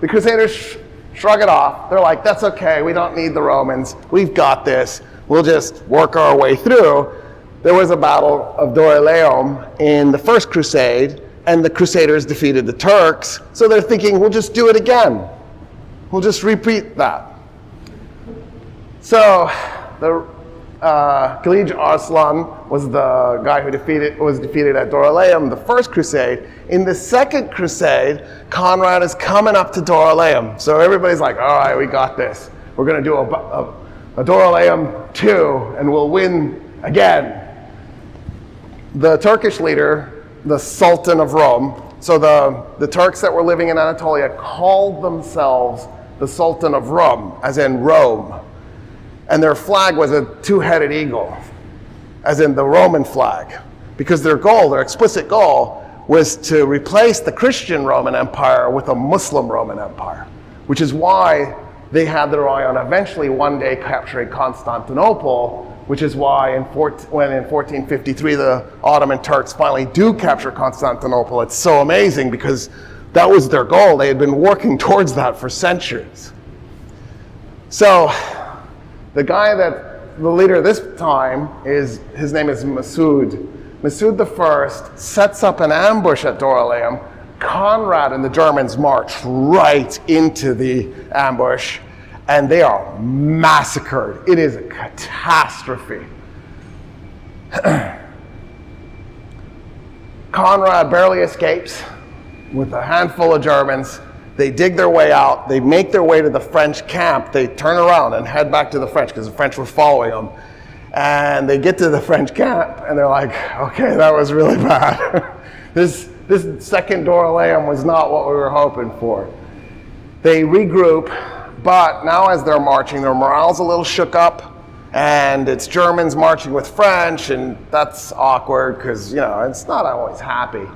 The Crusaders shrug it off. They're like, that's okay, we don't need the Romans. We've got this. We'll just work our way through. There was a battle of Doraleum in the First Crusade, and the Crusaders defeated the Turks. So they're thinking, we'll just do it again. We'll just repeat that. So the Khalid Arslan was the guy who was defeated at Doraleum, the First Crusade. In the Second Crusade, Conrad is coming up to Doraleum. So everybody's like, all right, we got this. We're going to do a Doraleum 2, and we'll win again. The Turkish leader, the Sultan of Rome, so the Turks that were living in Anatolia called themselves the Sultan of Rome, as in Rome. And their flag was a two-headed eagle, as in the Roman flag, because their explicit goal, was to replace the Christian Roman Empire with a Muslim Roman Empire, which is why they had their eye on eventually one day capturing Constantinople, which is why when in 1453 the Ottoman Turks finally do capture Constantinople, it's so amazing because that was their goal. They had been working towards that for centuries. So the leader this time his name is Massoud. Massoud I sets up an ambush at Doraleum. Conrad and the Germans march right into the ambush, and they are massacred. It is a catastrophe. Conrad barely escapes with a handful of Germans. They dig their way out. They make their way to the French camp. They turn around and head back to the French because the French were following them. And they get to the French camp, and they're like, okay, that was really bad. This second Doraleum was not what we were hoping for. They regroup, but now as they're marching, their morale's a little shook up, and it's Germans marching with French, and that's awkward because, it's not always happy.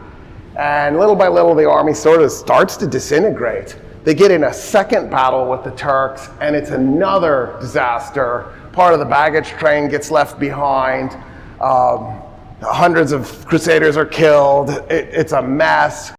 And little by little, the army sort of starts to disintegrate. They get in a second battle with the Turks, and it's another disaster. Part of the baggage train gets left behind. Hundreds of Crusaders are killed. It's a mess.